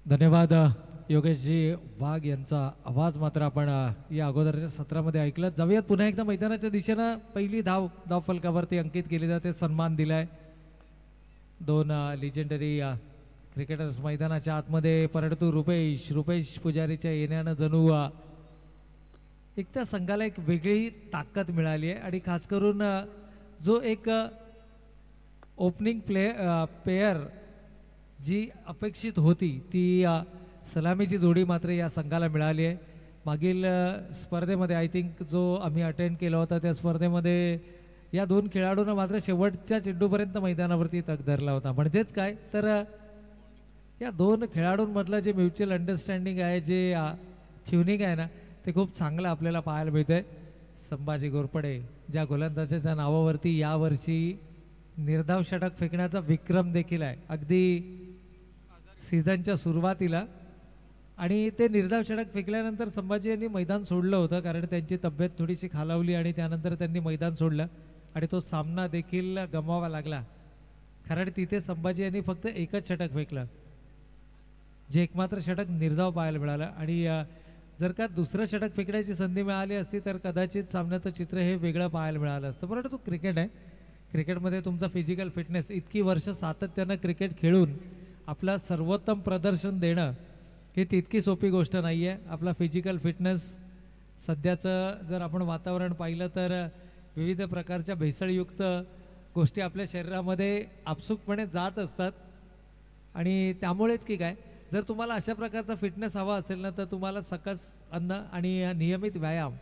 धन्यवाद योगेशजी वाघ यांचा आवाज मात्र आपण या अगोदरच्या सत्रामध्ये ऐकलं. जाऊयात पुन्हा एकदा मैदानाच्या दिशेनं. पहिली धाव फलकावरती अंकित केली जाते. सन्मान दिलाय दोन लिजेंडरी क्रिकेटर्स मैदानाच्या आतमध्ये परंतु रुपेश पुजारीच्या येण्यानं जणू एक त्या संघाला एक वेगळी ताकद मिळाली आहे आणि खास करून जो एक ओपनिंग पेयर जी अपेक्षित होती ती सलामीची जोडी मात्र या संघाला मिळाली आहे. मागील स्पर्धेमध्ये आय थिंक जो आम्ही अटेंड केला होता त्या स्पर्धेमध्ये या दोन खेळाडूंना मात्र शेवटच्या चेंडूपर्यंत मैदानावरती तग धरला होता. म्हणजेच काय तर या दोन खेळाडूंमधलं जे म्युच्युअल अंडरस्टँडिंग आहे, जे ट्युनिंग आहे ना, ते खूप चांगलं आपल्याला पाहायला मिळतंय. संभाजी घोरपडे ज्या गोलंदाजाच्या नावावरती यावर्षी निर्धाव षटक फेकण्याचा विक्रम देखील आहे अगदी सीझनच्या सुरुवातीला, आणि ते निर्धाव षटक फेकल्यानंतर संभाजी यांनी मैदान सोडलं होतं कारण त्यांची तब्येत थोडीशी खालावली आणि त्यानंतर त्यांनी मैदान सोडलं आणि तो सामना देखील गमवावा लागला. कारण तिथे संभाजी यांनी फक्त एकच षटक फेकलं, जे एकमात्र षटक निर्धाव पाहायला मिळालं. आणि जर का दुसरं षटक फेकण्याची संधी मिळाली असती तर कदाचित सामन्याचं चित्र हे वेगळं पाहायला मिळालं असतं. परंतु क्रिकेट आहे, क्रिकेटमध्ये तुमचा फिजिकल फिटनेस, इतकी वर्ष सातत्यानं क्रिकेट खेळून आपलं सर्वोत्तम प्रदर्शन देणं ही तितकी सोपी गोष्ट नाही आहे. आपला फिजिकल फिटनेस सध्याचं जर आपण वातावरण पाहिलं तर विविध प्रकारच्या भेसळयुक्त गोष्टी आपल्या शरीरामध्ये आपसुकपणे जात असतात आणि त्यामुळेच की काय, जर तुम्हाला अशा प्रकारचा फिटनेस हवा असेल ना तर तुम्हाला सकस अन्न आणि नियमित व्यायाम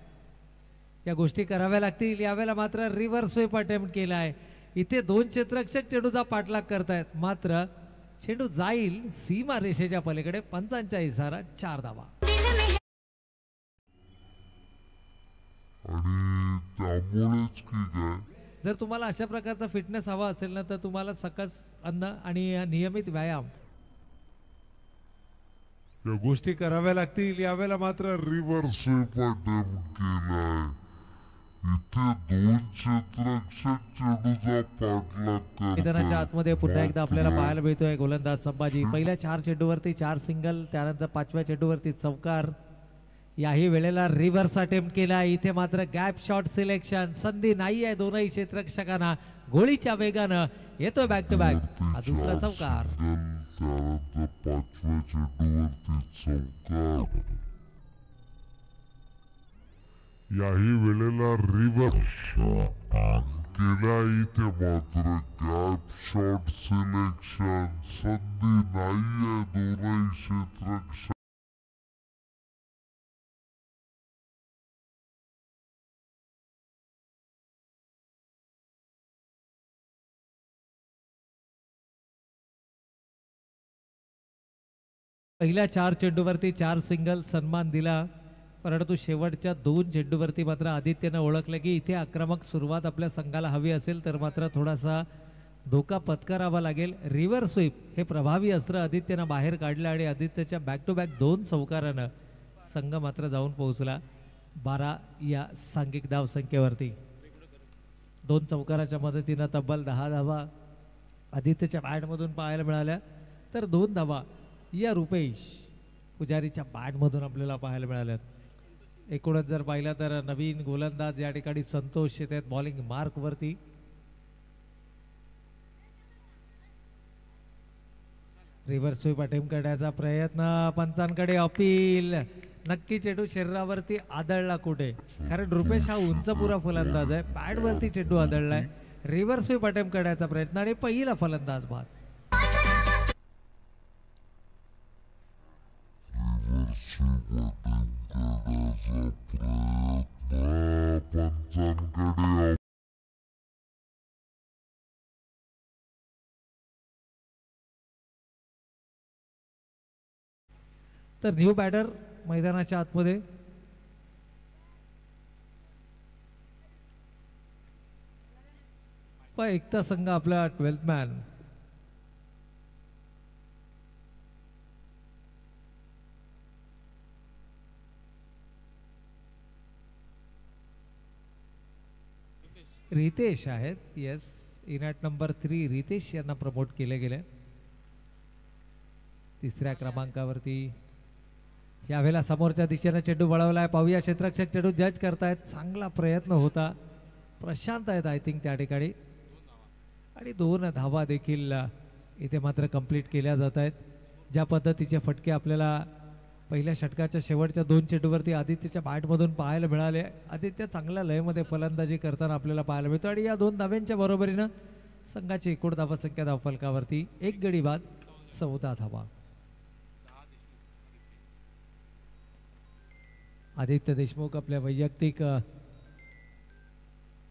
या गोष्टी कराव्या लागतील. यावेळेला मात्र रिव्हर्स स्वीप अटेम्प्ट केला आहे. इथे दोन क्षेत्ररक्षक चेंडूचा पाठलाग करतायत, मात्र चेंडू जाईल सीमा रेषेच्या पलीकडे. पंचांचा इशारा, 4 धावा. जर तुम्हाला अशा प्रकारचा फिटनेस हवा असेल ना तर तुम्हाला सकस अन्न आणि नियमित व्यायाम या गोष्टी कराव्या लागतील. यावेळेला मात्र रिव्हर्स स्वीप अटेम्प्ट केलाय. इथे दोन क्षेत्ररक्षक चेंडूचा पाठलाग मैदानाच्या आतमध्ये पुन्हा एकदा आपल्याला पाहायला मिळतोय गोलंदाज संभाजी. पहिल्या 4 चेंडूवरती 4 सिंगल, त्यानंतर 5व्या चेंडूवरती चौकार. याही वेळेला रिव्हर्स अटेम्प्ट केला. इथे मात्र गॅप शॉट सिलेक्शन, संधी नाही आहे दोनही क्षेत्ररक्षकांना. गोळीच्या वेगानं येतोय बॅक टू बॅक हा दुसरा चौकार. त्यानंतर 5व्या चेंडूवरती चौकार. याही वेळेला रिव्हर्स केला. इथे मात्र गॅप शॉट सिलेक्शन, संधी नाहीये दोनही क्षेत्ररक्षक. पहिल्या 4 चेंडूवरती 4 सिंगल सन्मान दिला, परंतु शेवटच्या 2 चेंडूवरती मात्र आदित्यनं ओळखलं की इथे आक्रमक सुरुवात आपल्या संघाला हवी असेल तर मात्र थोडासा धोका पत्करावा लागेल. रिव्हर्स स्वीप हे प्रभावी अस्त्र आदित्यनं बाहेर काढलं आणि आदित्यच्या बॅक टू बॅक 2 चौकारानं संघ मात्र जाऊन पोहोचला 12 या सांघिक धाव संख्येवरती. 2 चौकाराच्या मदतीनं तब्बल 10 धावा आदित्यच्या बॅटमधून पाहायला मिळाल्या, तर 2 धावा या रुपेश पुजारीच्या बॅटमधून आपल्याला पाहायला मिळाल्यात. एकूणच जर पाहिलं तर नवीन गोलंदाज या ठिकाणी संतोष येत आहेत बॉलिंग मार्कवरती. रिव्हर्स स्वीप अटेम्प्ट करण्याचा प्रयत्न, पंचांकडे अपील. नक्की चेंडू शरीरावरती आदळला कुठे, कारण रुपेश हा उंच पुरा फलंदाज आहे. पॅडवरती चेंडू आदळलाय. रिव्हर्स स्वीप अटेम्प्ट करण्याचा प्रयत्न आणि पहिला फलंदाज बाद. तर न्यू बॅटर मैदानाच्या आतमध्ये एकता संघ आपला 12th मॅन. रितेश आहेत. Yes, in at number 3 Ritesh यांना प्रमोट केले गेले. तिसऱ्या क्रमांकावरती यावेळेला समोरच्या दिशेने चेंडू वळवलाय. पाहूया क्षेत्ररक्षक चेंडू जज करतायत. चांगला प्रयत्न होता. प्रशांत आहेत आय थिंक त्या ठिकाणी आणि 2 धावा देखील इथे मात्र कंप्लीट केल्या जात आहेत. ज्या पद्धतीचे फटके आपल्याला पहिल्या षटकाच्या शेवटच्या 2 चेंडूवरती आदित्यच्या बॅटमधून पाहायला मिळाले. आदित्य चांगल्या लयमध्ये फलंदाजी करताना आपल्याला पाहायला मिळतो आणि या 2 धाव्यांच्या बरोबरीनं संघाची एकूण धावसंख्या धावफलकावरती 1 गडी बाद 14 धावा. आदित्य देशमुख आपल्या वैयक्तिक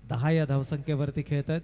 10 या धावसंख्येवरती खेळत आहेत.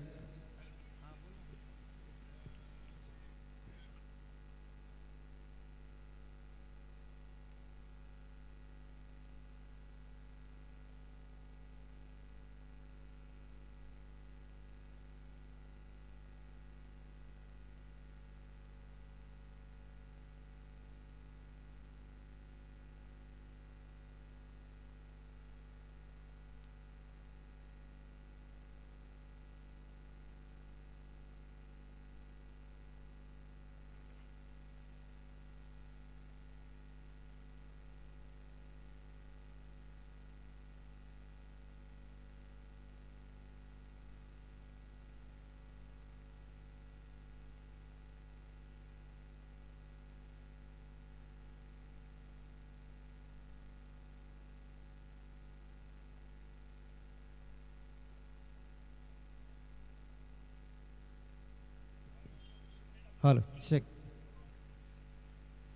Hello check.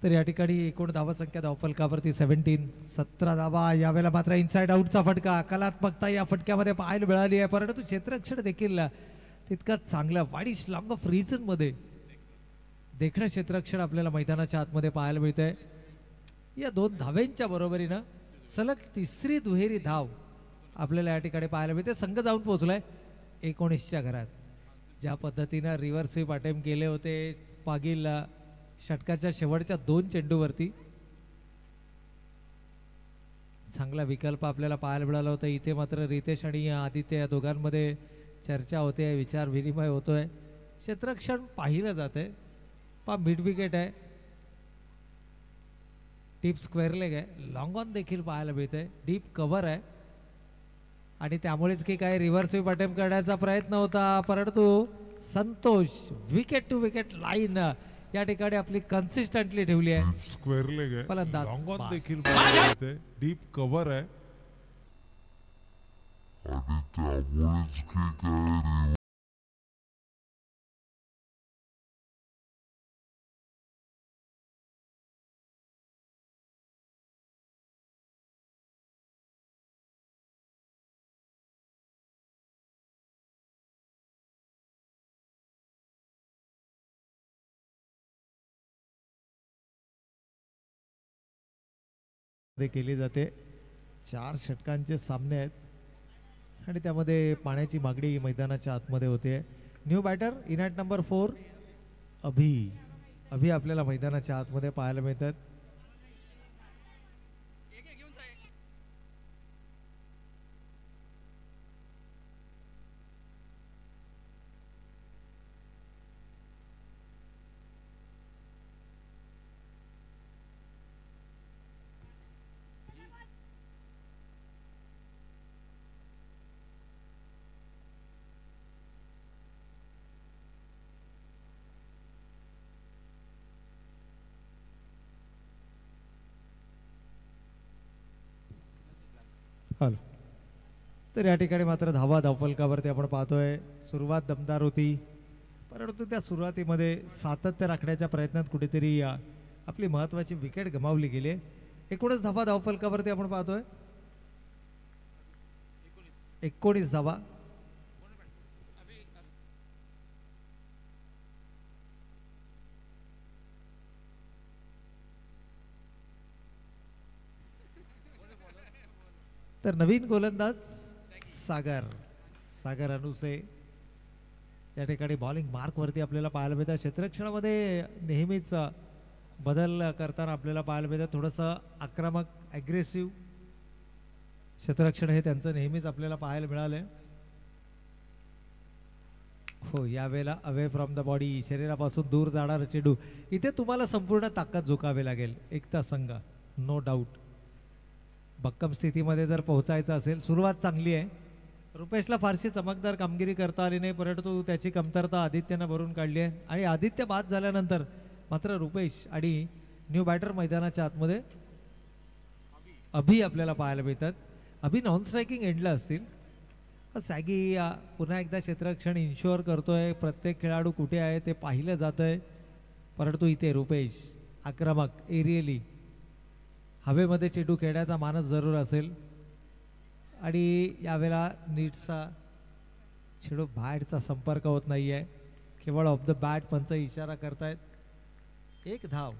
तर या ठिकाणी एकूण धावसंख्या धावफलकावरती 17 धावा. यावेळेला मात्र इनसाइड आउटचा फटका. कलात्मकता या फटक्यामध्ये पाहायला मिळाली आहे. परंतु क्षेत्ररक्षण देखील तितकंच चांगलं वाईश लॉंग ऑफ रिजन मध्ये देखणं क्षेत्ररक्षण आपल्याला मैदानाच्या आतमध्ये पाहायला मिळतंय. या 2 धाव्यांच्या बरोबरीनं सलग 3री दुहेरी धाव आपल्याला या ठिकाणी पाहायला मिळते. संघ जाऊन पोहोचलाय 19च्या घरात. ज्या पद्धतीनं रिव्हर्स स्वीप अटेम्प्ट केले होते मागील षटकाच्या शेवटच्या 2 चेंडूवरती चांगला विकल्प आपल्याला पाहायला मिळाला होता. इथे मात्र रितेश आणि आदित्य या दोघांमध्ये चर्चा होते, विचार विनिमय होतोय. क्षेत्ररक्षण पाहिलं जाते. मिड विकेट आहे, डीप स्क्वेअर लेग आहे, लॉंग ऑन देखील पाहायला मिळते, डीप कव्हर आहे आणि त्यामुळेच की काय रिव्हर्स स्वीप अटेम्प्ट करण्याचा प्रयत्न होता. परंतु Santosh wicket to wicket line या ठिकाणी आपली कन्सिस्टंटली ठेवली आहे. स्क्वेअर लेग आहे, फलंदाज लॉंग ऑन देखील पाहायला मिळते, डीप कव्हर आहे आणि त्यामुळेच की काय केली जाते. 4 षटकांचे सामने आहेत आणि त्यामध्ये पाण्याची मागणी मैदानाच्या आतमध्ये होते. New batter in at number 4 Abhi आपल्याला मैदानाच्या आतमध्ये पाहायला मिळतात. हॅलो. तर या ठिकाणी मात्र धावा धावफलकावरती आपण पाहतोय. सुरुवात दमदार होती परंतु त्या सुरुवातीमध्ये सातत्य राखण्याच्या प्रयत्नात कुठेतरी आपली महत्वाची विकेट गमावली गेली. एकूणच धावा धावफलकावरती आपण पाहतोय 19 धावा. तर नवीन गोलंदाज सागर अनुसे या ठिकाणी बॉलिंग मार्कवरती आपल्याला पाहायला मिळतं. क्षेत्ररक्षणामध्ये नेहमीच बदल करताना आपल्याला पाहायला मिळतं. थोडंसं आक्रमक ॲग्रेसिव्ह क्षेत्ररक्षण हे त्यांचं नेहमीच आपल्याला पाहायला मिळालंय. हो, यावेळेला अवे फ्रॉम द बॉडी, शरीरापासून दूर जाणारा चेंडू. इथे तुम्हाला संपूर्ण ताकद झुकावी लागेल एकता संघ, नो डाऊट. भक्कम स्थितीमध्ये जर पोहोचायचं असेल, सुरुवात चांगली आहे. रुपेशला फारशी चमकदार कामगिरी करता आली नाही, परंतु त्याची कमतरता आदित्यनं भरून काढली आहे. आणि आदित्य बाद झाल्यानंतर मात्र रुपेश आणि न्यू बॅटर मैदानाच्या आतमध्ये अभि आपल्याला पाहायला मिळतात. अभि नॉन स्ट्रायकिंग एंडला असतील. सॅगी पुन्हा एकदा क्षेत्ररक्षण इन्शुअर करतोय. प्रत्येक खेळाडू कुठे आहे ते पाहिलं जातं आहे. परंतु इथे रुपेश आक्रमक, एरियली हवेमध्ये चेंडू खेळण्याचा मानस जरूर असेल. आणि यावेळेला नीटचा चेंडू बॅटचा संपर्क होत नाही आहे. केवळ ऑफ द बॅट पंच इशारा करतायत. एक धाव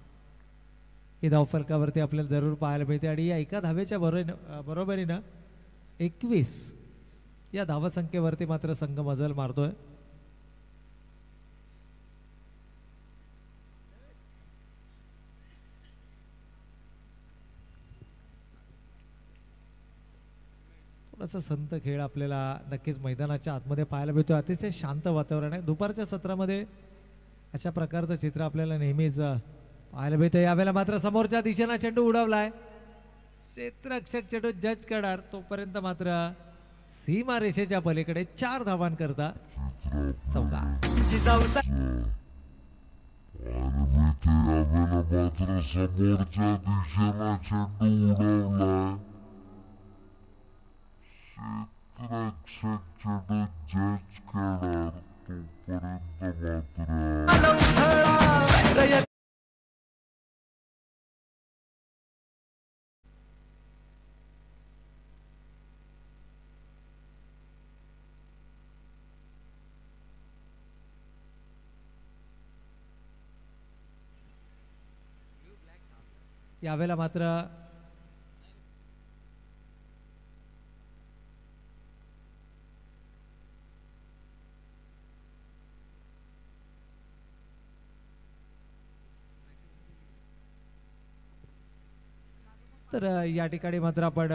ही धाव फलकावरती आपल्याला जरूर पाहायला मिळते. आणि या एका धावेच्या बरोबरीनं 21 या धावसंख्येवरती मात्र संघ मजल मारतोय. थोडासा संत खेळ आपल्याला नक्कीच मैदानाच्या आतमध्ये पाहायला मिळतो. अतिशय शांत वातावरण आहे. दुपारच्या सत्रामध्ये अशा प्रकारचं चित्र आपल्याला नेहमीच पाहायला मिळतं. यावेळेला मात्र समोरच्या दिशेनं चेंडू उडवलाय. क्षेत्ररक्षक चेंडू जज करणार, तोपर्यंत मात्र सीमा रेषेच्या पलीकडे 4 धावांकरता चौकार. मात्र समोरच्या दिशेला चेंडू उडवलाय. क्षेत्ररक्षक चेंडू जज करणार, तोपर्यंत मात्र यावेळेला मात्र तर या ठिकाणी मात्र आपण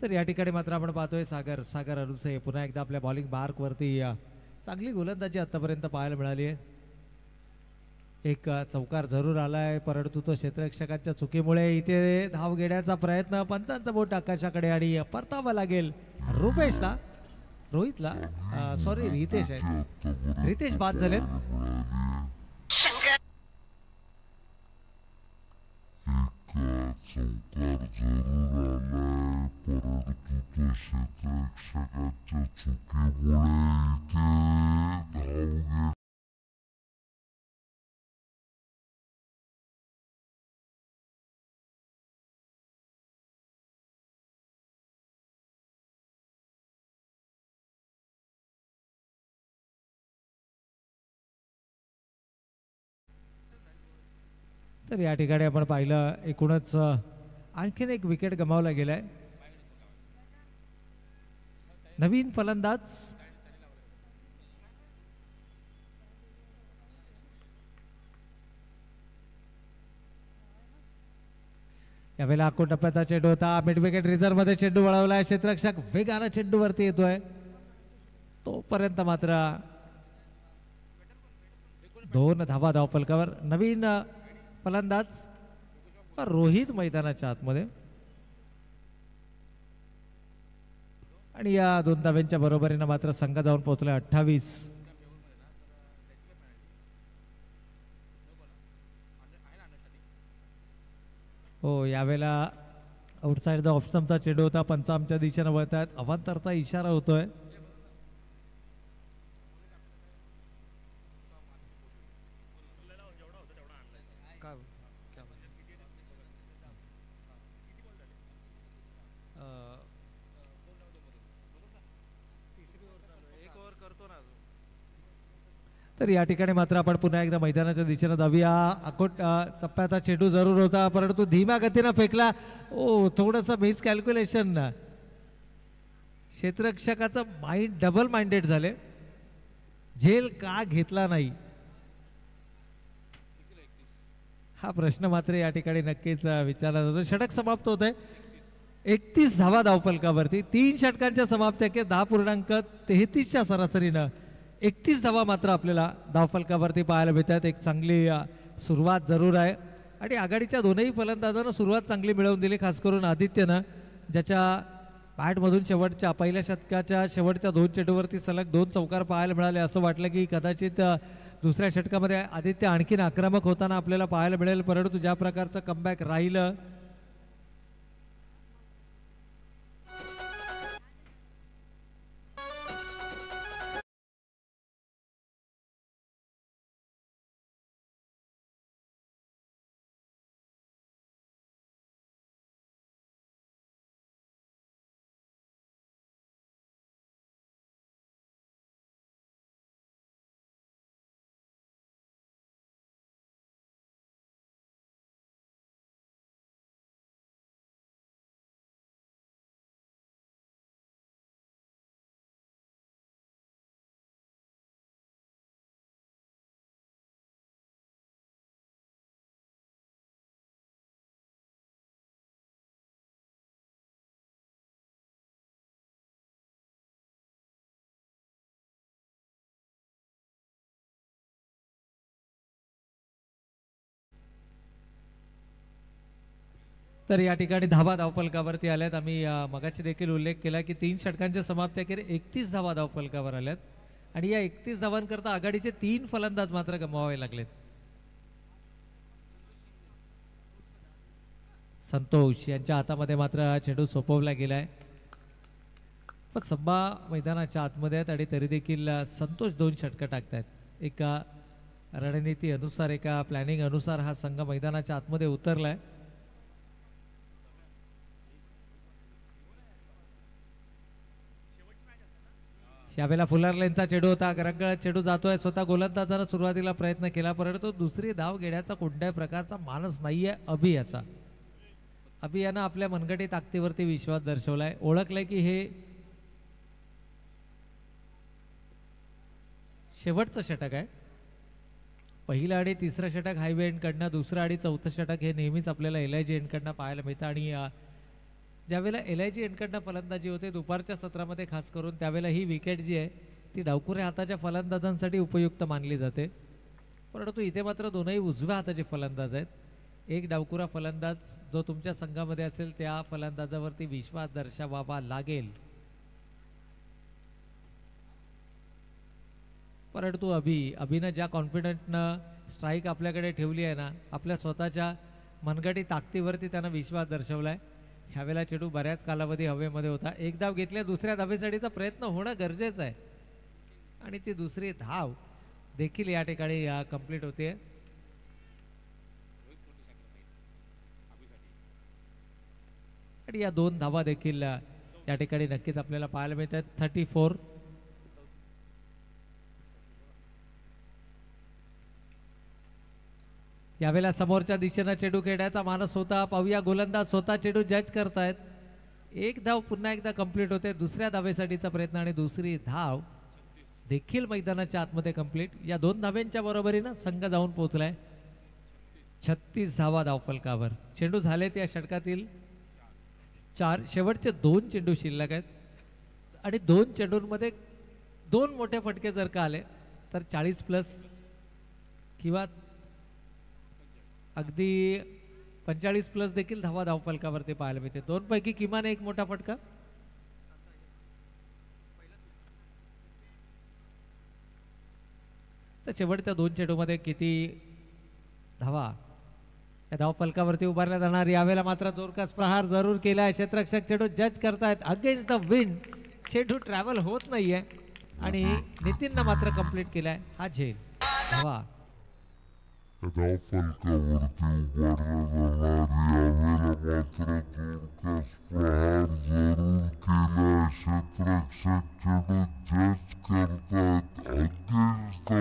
तर या ठिकाणी मात्र आपण पाहतोय सागर अरुसे पुन्हा एकदा आपल्या बॉलिंग मार्कवरती चांगली गोलंदाजी आतापर्यंत पाहायला मिळाली आहे. एक चौकार जरूर आलाय, परंतु तो क्षेत्ररक्षकांच्या चुकीमुळे इथे धाव घेण्याचा प्रयत्न, पंचांचं बोट आकाशाकडे आणि परतावा लागेल रुपेशला. रोहितला सॉरी रितेश आहे, रितेश बाद झाले. चौकार जरूर आलाय, परंतु तो क्षेत्ररक्षकांच्या चुकीमुळे इथे धाव तर या ठिकाणी आपण पाहिलं एकूणच आणखीन एक विकेट गमावला गेलाय. नवीन फलंदाज यावेळेला अकोट टप्प्याचा चेंडू होता. मिड विकेट रिझर्व्ह मध्ये चेंडू वळवलाय. क्षेत्ररक्षक वेगानं चेंडू वरती येतोय, तोपर्यंत मात्र 2 धावा धाव फलकावर. नवीन फलंदाज रोहित मैदानाच्या आतमध्ये आणि या 2 धाव्यांच्या बरोबरीनं मात्र संघ जाऊन पोहोचलाय 28. हो, यावेळेला आउटसाइड द ऑफ स्टंपचा चेंडू होता. पंच आमच्या दिशेनं वळतायत, अवांतरचा इशारा होतोय. तर या ठिकाणी मात्र आपण पुन्हा एकदा मैदानाच्या दिशेनं जाऊया. अकोट टप्प्याचा चेंडू जरूर होता, परंतु धीम्या गतीनं फेकला. ओ, थोडंसं मिस कॅल्क्युलेशन. क्षेत्ररक्षकाचं माइंड डबल माइंडेड झाले. झेल का घेतला नाही हा प्रश्न मात्र या ठिकाणी नक्कीच विचारला जातो. षटक समाप्त होत आहे 31 धावा धावफलकावरती. 3 षटकांच्या समाप्त्या के 10.33च्या सरासरीनं 31 धावा मात्र आपल्याला धावफलकावरती पाहायला मिळतात. एक चांगली सुरुवात जरूर आहे आणि आघाडीच्या दोनही फलंदाजांना सुरुवात चांगली मिळवून दिली. खास करून आदित्यनं ज्याच्या बॅटमधून शेवटच्या पहिल्या शतकाच्या शेवटच्या 2 चेंडूवरती सलग 2 चौकार पाहायला मिळाले. असं वाटलं की कदाचित दुसऱ्या षटकामध्ये आदित्य आणखीन आक्रमक होताना आपल्याला पाहायला मिळेल, परंतु ज्या प्रकारचं कमबॅक राहिलं तर या ठिकाणी धावा धावफलकावरती आल्यात. आम्ही मगाशी देखील उल्लेख केला की 3 षटकांच्या समाप्ती अखेर 31 धावा धावफलकावर आल्यात आणि या 31 धावांकरता आघाडीचे 3 फलंदाज मात्र गमवावे लागलेत. संतोष यांच्या हातामध्ये मात्र चेंडू सोपवला गेलाय. पण सब्बा मैदानाच्या आतमध्ये आहेत आणि तरी देखील संतोष 2 षटकं टाकतायत. एका रणनीती अनुसार एका प्लॅनिंग अनुसार हा संघ मैदानाच्या आतमध्ये उतरलाय. यावेळेला फुलर लेनचा चेंडू होता. रंगळत चेंडू जातोय. स्वतः गोलंदाजानं सुरुवातीला प्रयत्न केला, परंतु दुसरी धाव घेण्याचा कोणत्याही प्रकारचा मानस नाहीये अभि याचा. अभि यानं आपल्या मनगटी ताकदीवरती विश्वास दर्शवलाय. ओळखलंय की हे शेवटचं षटक आहे. पहिलं आणि तिसरं षटक हायवे एंडकडनं, दुसरं आणि चौथं षटक हे नेहमीच आपल्याला LIG एंडकडनं पाहायला मिळतं. आणि ज्यावेळेला LIG एंडकडनं फलंदाजी होते दुपारच्या सत्रामध्ये खास करून, त्यावेळेला ही विकेट जी आहे ती डावखुऱ्या हाताच्या फलंदाजांसाठी उपयुक्त मानली जाते. परंतु इथे मात्र दोनही उजव्या हाताचे फलंदाज आहेत. एक डावखुरा फलंदाज जो तुमच्या संघामध्ये असेल त्या फलंदाजावरती विश्वास दर्शवावा लागेल. परंतु अभिनं ज्या कॉन्फिडंटनं स्ट्राईक आपल्याकडे ठेवली आहे ना, आपल्या स्वतःच्या मनगटी ताकदीवरती त्यानं विश्वास दर्शवलाय. ह्यावेळेला चेंडू बऱ्याच कालावधी हवेमध्ये होता. एक धाव घेतल्या, दुसऱ्या धावेसाठीचा प्रयत्न होणं गरजेचं आहे आणि ती दुसरी धाव देखील या ठिकाणी कंप्लीट होते. आणि या 2 धावा देखील या ठिकाणी नक्कीच आपल्याला पाहायला मिळतात. 34. यावेळेला समोरच्या दिशेनं चेंडू खेळण्याचा मानस होता. पाहूया गोलंदाज स्वतः चेंडू जज करतायत. एक धाव पुन्हा एकदा कंप्लीट होते. दुसऱ्या धावेसाठीचा प्रयत्न आणि दुसरी धाव देखील मैदानाच्या आतमध्ये कंप्लीट. या 2 धाव्यांच्या बरोबरीनं संघ जाऊन पोहोचलाय 36 धावा धावफलकावर. चेंडू झालेत या षटकातील 4. शेवटचे 2 चेंडू शिल्लक आहेत आणि 2 चेंडूंमध्ये 2 मोठे फटके जर का आले तर 40+ किंवा अगदी 45+ देखील धावा धावफलकावरती पाहायला मिळते. 2 पैकी किमान एक मोठा फटका. तर शेवटच्या 2 चेंडूमध्ये किती धावा या धावफलकावरती उभारल्या जाणार. यावेळेला मात्र जोरदार प्रहार जरूर केलाय. क्षेत्ररक्षक चेंडू जज करतायत. अगेन्स्ट द विंड चेंडू ट्रॅव्हल होत नाहीये आणि नितीननं मात्र कंप्लीट केलाय हा झेल. धावा धावफलकावरती उभारल्या जाणार. यावेळेला मात्र जोरदार प्रहार जरूर केलाय. क्षेत्ररक्षक चेंडू जज करतायत. अगेन्स्ट द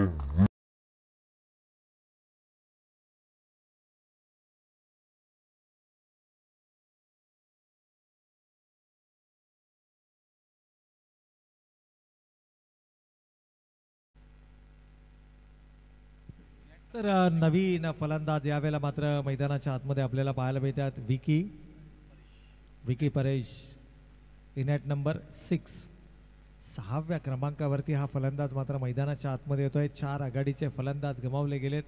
विंड तर नवीन फलंदाज यावेळेला मात्र मैदानाच्या आतमध्ये आपल्याला पाहायला मिळतात. Vicky Paresh in at number 6. 6व्या क्रमांकावरती हा फलंदाज मात्र मैदानाच्या आतमध्ये येतोय. 4 आघाडीचे फलंदाज गमावले गेलेत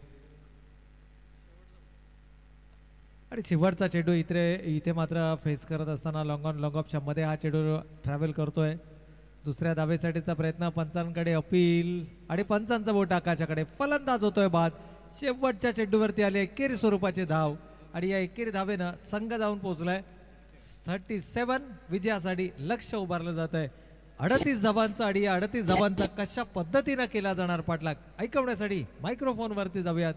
आणि शेवटचा चेंडू इथे मात्र फेस करत असताना लॉंग ऑन लॉंग ऑफच्या मध्ये हा चेंडू ट्रॅव्हल करतोय. दुसऱ्या धावेसाठीचा प्रयत्न, पंचांकडे अपील आणि पंचांचा बोट आकाशाकडे. फलंदाज होतोय बाद. शेवटच्या चेंडूवरती आले एकेरी स्वरूपाचे धाव आणि या एकेरी धावेनं संघ जाऊन पोहोचलाय 37. विजयासाठी लक्ष उभारलं जात आहे. 38 धावांचा आणि या 38 धावांचा कशा पद्धतीनं केला जाणार पाठलाग ऐकवण्यासाठी मायक्रोफोन वरती जाऊयात.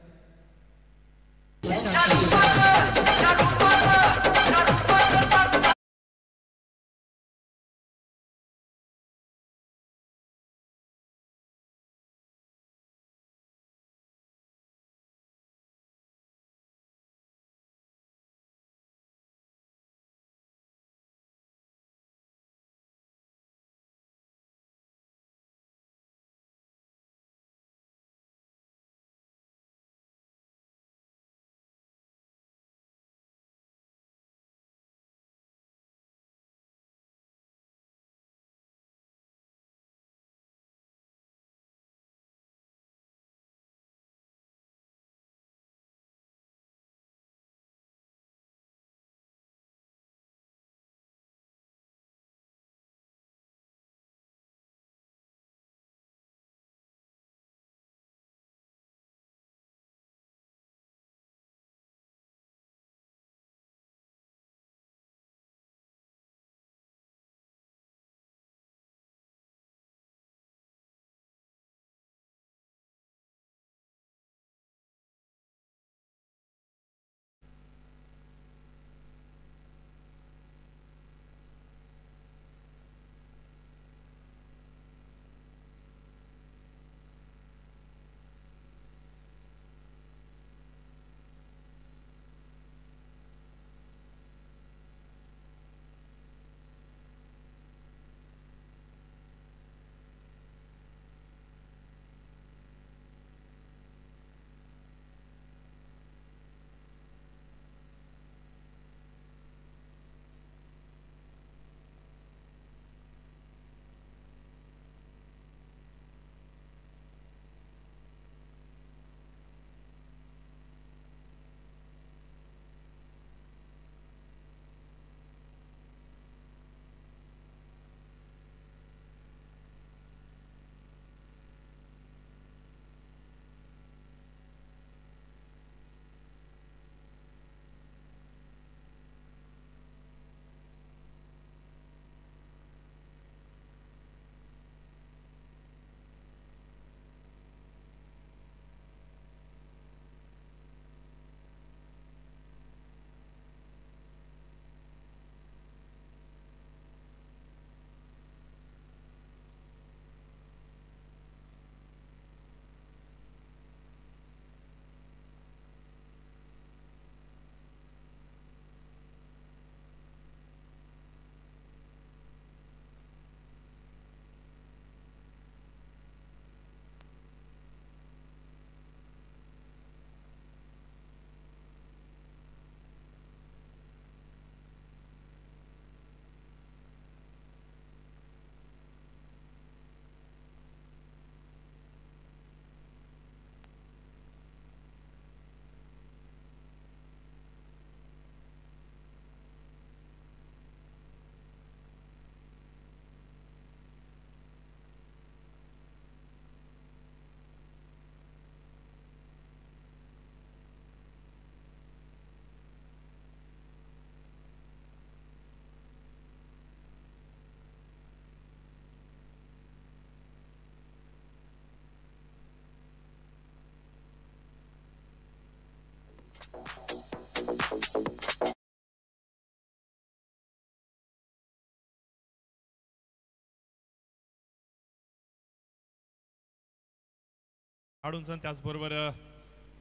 खेळाडूंचं त्याचबरोबर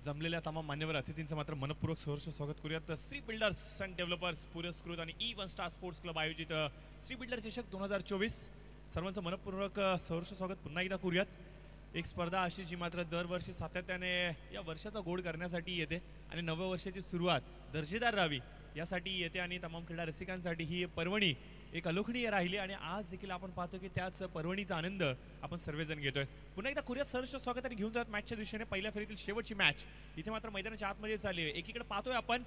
जमलेल्या तमाम मान्यवर अतिथींचं मात्र मनपूर्वक सहर्ष स्वागत करूयात. श्री बिल्डर्स अँड डेव्हलपर्स पुरस्कृत आणि E1 स्टार स्पोर्ट्स क्लब आयोजित श्री बिल्डर चषक 2024 सर्वांचं मनपूर्वक सहर्ष स्वागत पुन्हा एकदा करूयात. एक स्पर्धा अशी जी मात्र दरवर्षी सातत्याने या वर्षाचा गोड करण्यासाठी येते आणि नव्या वर्षाची सुरुवात दर्जेदार राहावी यासाठी येते आणि तमाम क्रीडा रसिकांसाठी ही पर्वणी एक अलोकनीय राहिली आणि आज देखील आपण पाहतो की त्याच पर्वणीचा आनंद आपण सर्वजण घेतोय. पुन्हा एकदा कुरियात सहर्ष स्वागत आणि घेऊन जात मॅचच्या दिशेने पहिल्या फेरीतील शेवटची मॅच इथे मात्र मैदानाच्या आतमध्ये चालली आहे. एकीकडे पाहतोय आपण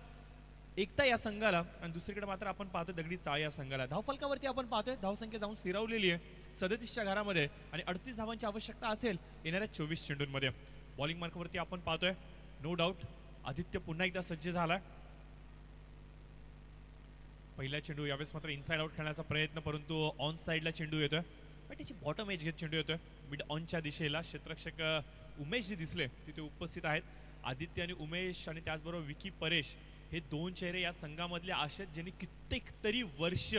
एकता या संघाला आणि दुसरीकडे मात्र आपण पाहतोय दगडी चाळ या संघाला. धावफलकावरती आपण पाहतोय धावसंख्या जाऊन स्थिरावलेली आहे 37च्या घरामध्ये आणि 38 धावांची आवश्यकता असेल येणाऱ्या 24 चेंडूंमध्ये. बॉलिंग मार्कवरती आपण पाहतोय नो डाऊट आदित्य पुन्हा एकदा सज्ज झाला. पहिला चेंडू यावेळेस मात्र इनसाइड आउट खेळण्याचा प्रयत्न परंतु ऑन साइडला चेंडू येतोय. त्याची बॉटम एज घेत चेंडू येतोय मिड ऑनच्या दिशेला. क्षेत्ररक्षक उमेश जे दिसले तिथे उपस्थित आहेत. आदित्य आणि उमेश आणि त्याचबरोबर विकी परेश हे दोन चेहरे या संघामधले असे ज्यांनी कित्येक तरी वर्ष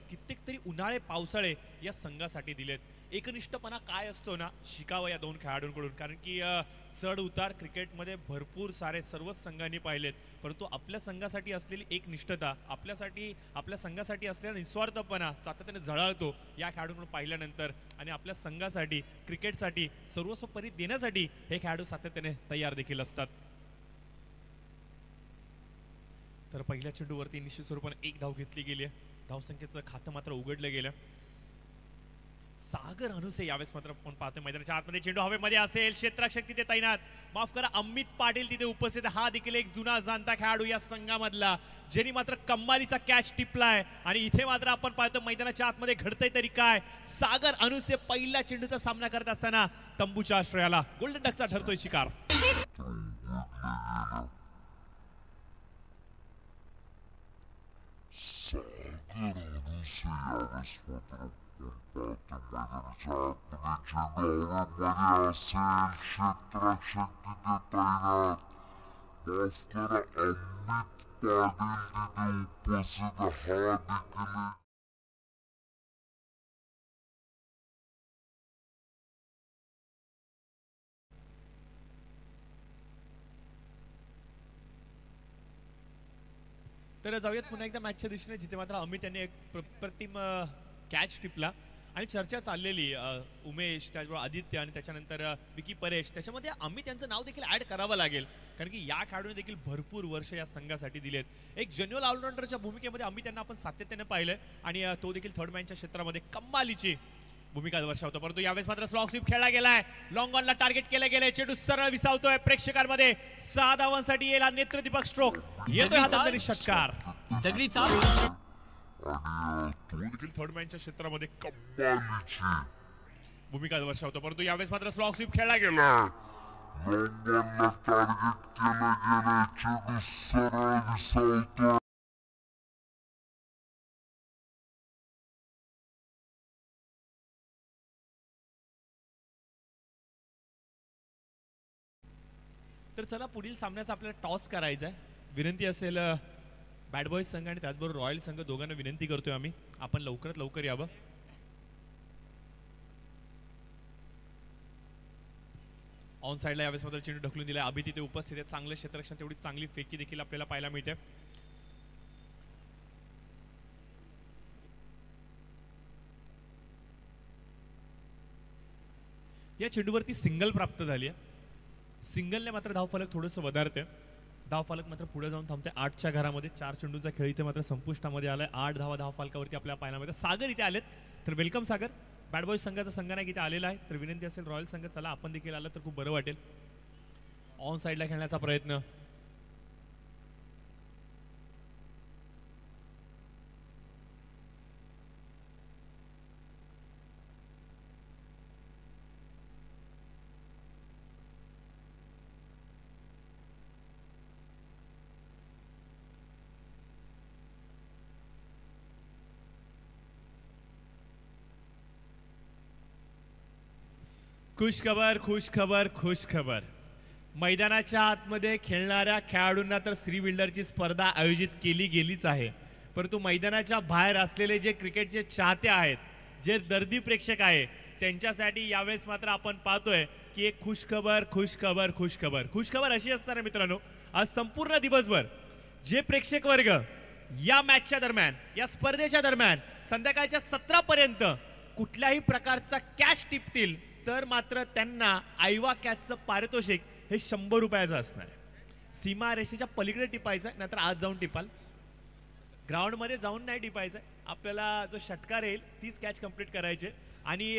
कित्येक तरी उन्हाळे पावसाळे या संघासाठी दिलेत. एकनिष्ठपणा काय असतो ना शिकावं या दोन खेळाडूंकडून कारण की चढ उतार क्रिकेटमध्ये भरपूर सारे सर्वच संघांनी पाहिलेत परंतु आपल्या संघासाठी असलेली एकनिष्ठता आपल्या संघासाठी असलेला निस्वार्थपणा सातत्याने झळाळतो या खेळाडूंकडून पाहिल्यानंतर आणि आपल्या संघासाठी क्रिकेटसाठी सर्वस्वपरी देण्यासाठी हे खेळाडू सातत्याने तयार देखील असतात. तर पहिल्या चेंडूवरती निश्चित स्वरूपाने एक धाव घेतली गेली आहे. धावसंख्येचं खातं मात्र उघडलं गेलं. सागर अनुसे यावेळेस मात्र आपण पाहतोय मैदानाच्या आतमध्ये चेंडू हवेमध्ये असेल. क्षेत्ररक्षक तिथे तैनात माफ करा अमित पाटील तिथे उपस्थित. हा देखील एक जुना जाणता खेळाडू या संघामधला ज्यांनी मात्र कम्मालीचा कॅच टिपलाय आणि इथे मात्र आपण पाहतो मैदानाच्या आतमध्ये घडतंय तरी काय. सागर अनुसे पहिल्या चेंडूचा सामना करत असताना तंबूच्या आश्रयाला गोल्डन डकचा ठरतोय शिकार. तर जाऊयात पुन्हा एकदा मॅचच्या दिशेने जिथे मात्र अमित यांनी एक प्रतिम कॅच टिपला आणि चर्चा चाललेली उमेश त्याचबरोबर आदित्य आणि त्याच्यानंतर विकी परेश त्याच्यामध्ये अमित यांचं नाव देखील ॲड करावं लागेल कारण की या खेळाडूने देखील भरपूर वर्ष या संघासाठी दिलेत. एक जेन्युअल ऑलराऊंडरच्या भूमिकेमध्ये अमित यांना आपण सातत्याने पाहिलंय आणि तो देखील थर्ड मॅनच्या क्षेत्रामध्ये कमालीची भूमिका दर्शवतो परंतु यावेळेस मात्र स्लॉग स्वीप खेळला गेलाय. लॉंग ऑनला टार्गेट केलं गेलंय. चेंडू सरळ विसावतोय प्रेक्षकांमध्ये 6 धावांसाठी येला नेत्रदीपक स्ट्रोक येतोय हातात षटकार. दगडी चाल देखील थर्ड मॅनच्या क्षेत्रामध्ये कमालीची भूमिका दर्शवतो परंतु यावेळेस मात्र स्लॉग स्वीप खेळला गेला. तर चला पुढील सामन्याचा आपल्याला टॉस करायचा आहे. विनंती असेल बॅड बॉयज संघ आणि त्याचबरोबर रॉयल संघ दोघांना विनंती करतोय आम्ही आपण लवकरात लवकर यावं. ऑन साइडला यावेळेस मात्र चेंडू ढकलून दिलाय. अभि तिथे उपस्थित आहे. चांगलं क्षेत्ररक्षण तेवढी चांगली फेकी देखील आपल्याला पाहायला मिळते. या चेंडूवरती सिंगल प्राप्त झाली आहे. सिंगलने मात्र धावफलक थोडंसं वधारते. धावफलक मात्र पुढे जाऊन थांबते 8च्या घरामध्ये. 4 चेंडूचा खेळ इथे मात्र संपुष्टामध्ये आलाय. 8 धावा धावफलकावरती आपल्याला पाहायला मिळते. सागर इथे आलेत तर वेलकम सागर. बॅड बॉयज संघाचा संघ नाही इथे आलेला आहे तर विनंती असेल रॉयल संघ चला आपण देखील आलं तर खूप बरं वाटेल. ऑन साइडला खेळण्याचा प्रयत्न खुश खबर खुश खबर खुश खबर. मैदानाच्या आतमध्ये खेळणाऱ्या खेळाडूंना तर श्री बिल्डरची स्पर्धा आयोजित केली गेलीच आहे परंतु मैदानाच्या बाहेर असलेले जे क्रिकेटचे चाहते आहेत जे दर्दी प्रेक्षक आहे त्यांच्यासाठी यावेळेस मात्र आपण पाहतोय की एक खुश खबर खुश खबर खुश खबर. खुश खबर अशी असणार आहे मित्रांनो आज संपूर्ण दिवसभर जे प्रेक्षक वर्ग या मॅचच्या दरम्यान या स्पर्धेच्या दरम्यान संध्याकाळच्या 17 पर्यंत कुठल्याही प्रकारचा कॅच टिपतील तर मात्र त्यांना आयवा कॅचचं पारितोषिक हे 100 रुपयाचं असणार आहे. सीमा रेषेच्या पलीकडे टिपायचं आहे, नाहीतर आज जाऊन टिपाल. ग्राउंडमध्ये जाऊन नाही टिपायचं आहे. आपल्याला जो षटकार येईल तीच कॅच कंप्लीट करायची. आणि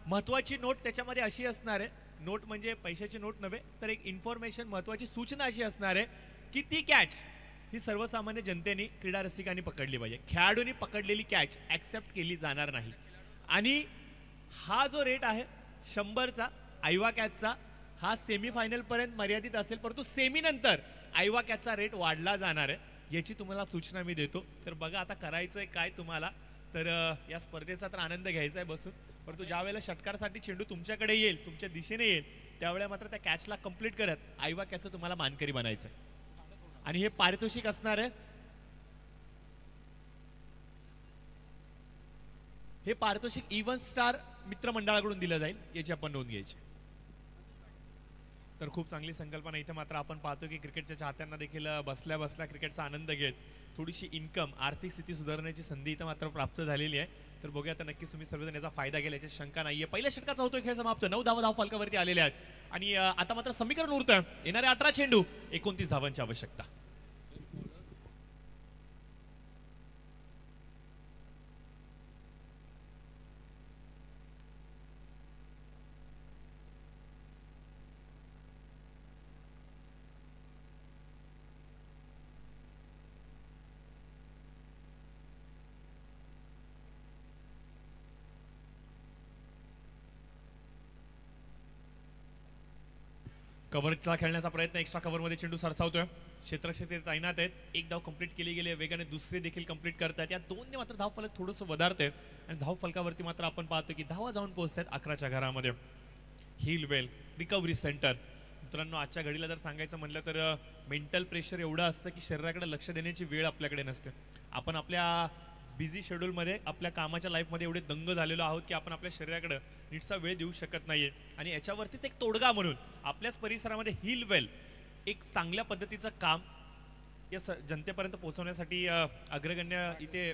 महत्त्वाची नोट त्याच्यामध्ये अशी असणार आहे, नोट म्हणजे पैशाची नोट नव्हे तर एक इन्फॉर्मेशन, महत्त्वाची सूचना अशी असणार आहे की ती कॅच ही सर्वसामान्य जनतेने, क्रीडा रसिकांनी पकडली पाहिजे. खेळाडूंनी पकडलेली कॅच ॲक्सेप्ट केली जाणार नाही. आणि हा जो रेट आहे 100चा आयवा कॅचचा, हा सेमीफायनलपर्यंत मर्यादित असेल, परंतु सेमीनंतर आयवा कॅचचा रेट वाढला जाणार आहे, याची तुम्हाला सूचना मी देतो. तर बघा आता करायचं आहे काय तुम्हाला. तर या स्पर्धेचा तर आनंद घ्यायचा आहे बसून, परंतु ज्या वेळेला षटकारासाठी चेंडू तुमच्याकडे येईल, तुमच्या दिशेने येईल, त्यावेळेला मात्र त्या कॅचला कंप्लीट करत आयवा कॅचचं तुम्हाला मानकरी बनायचं आहे. आणि हे पारितोषिक असणार आहे, हे पारितोषिक इव्हन स्टार मित्रमंडळाकडून दिलं जाईल, याची आपण नोंद घ्यायची. तर खूप चांगली संकल्पना. इथे मात्र आपण पाहतो की क्रिकेटच्या चाहत्यांना देखील बसल्या बसल्या क्रिकेटचा आनंद घेत थोडीशी इन्कम, आर्थिक स्थिती सुधारण्याची संधी इथं मात्र प्राप्त झालेली आहे. तर बघूया आता नक्कीच तुम्ही सर्वजण याचा फायदा घ्याल, याची शंका नाहीये. पहिल्या षटकाचा होतोय खेळ समाप्त. 9 धावा फलकावरती आलेले आहेत आणि आता मात्र समीकरण उरतं. येणारे 18 चेंडू, 29 धावांची आवश्यकता. कव्हरचा खेळण्याचा प्रयत्न, एक्स्ट्रा कव्हरमध्ये चेंडू सरसावतोय. क्षेत्ररक्षक तैनात आहेत. एक धाव कंप्लीट केली गेली, वेगाने दुसरी देखील कंप्लीट करतात. या दोन्ही मात्र धाव फलक थोडंसं वधारतंय आणि धाव फलकावरती मात्र आपण पाहतो की धावा जाऊन पोहोचतात 11च्या घरामध्ये. हिलवेल रिकव्हरी सेंटर. मित्रांनो, आजच्या घडीला जर सांगायचं म्हटलं तर मेंटल प्रेशर एवढं असतं की शरीराकडे लक्ष देण्याची वेळ आपल्याकडे नसते. आपण आपल्या बिझी शेड्यूलमध्ये, आपल्या कामाच्या लाईफमध्ये एवढे दंग झालेलो आहोत की आपण आपल्या शरीराकडे नीटसा वेळ देऊ शकत नाहीये. आणि याच्यावरतीच एक तोडगा म्हणून आपल्याच परिसरामध्ये हिलवेल एक चांगल्या पद्धतीचं काम या जनतेपर्यंत पोहोचवण्यासाठी अग्रगण्य इथे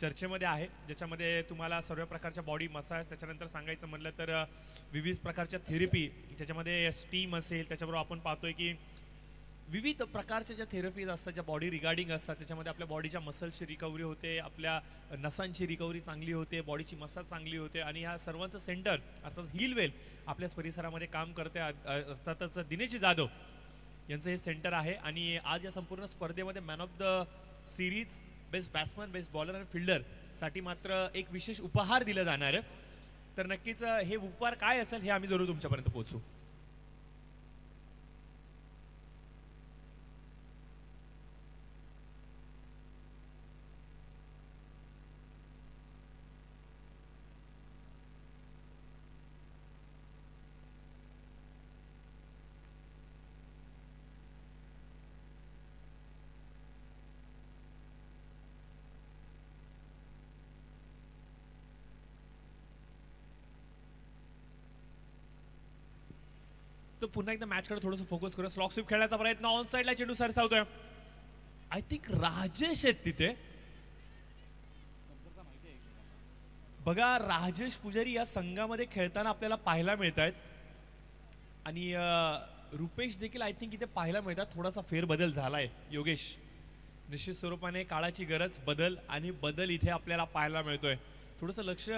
चर्चेमध्ये आहे, ज्याच्यामध्ये तुम्हाला सर्व प्रकारच्या बॉडी मसाज, त्याच्यानंतर सांगायचं म्हटलं तर विविध प्रकारच्या थेरपी, त्याच्यामध्ये स्टीम असेल, त्याच्याबरोबर आपण पाहतोय की विविध प्रकारच्या ज्या थेरपीज असतात, ज्या बॉडी रिगार्डिंग असतात, त्याच्यामध्ये आपल्या बॉडीच्या मसल्सची रिकव्हरी होते, आपल्या नसांची रिकव्हरी चांगली होते, बॉडीची मसाज चांगली होते. आणि ह्या सर्वांचं सेंटर अर्थात हिलवेल आपल्याच परिसरामध्ये काम करते. अर्थातच दिनेश जाधव यांचं हे सेंटर आहे. आणि आज या संपूर्ण स्पर्धेमध्ये man of the series, best batsman, best bowler आणि फिल्डर साठी मात्र एक विशेष उपहार दिला जाणार आहे. तर नक्कीच हे उपहार काय असेल हे आम्ही जरूर तुमच्यापर्यंत पोहोचू. तर पुन्हा एकदा मॅचकडे थोडंसं फोकस करूया. स्लॉक स्वीप खेळण्याचा प्रयत्न, ऑन साईडला चेंडू सरसावतोय. आय थिंक राजेश आहेत तिथे. बघा, राजेश पुजारी या संघामध्ये खेळताना आपल्याला पाहायला मिळत आहेत. आणि रुपेश देखील आय थिंक इथे पाहायला मिळतात. थोडासा फेरबदल झालाय योगेश. निश्चित स्वरूपाने काळाची गरज, बदल आणि बदल इथे आपल्याला पाहायला मिळतोय. थोडंसं लक्ष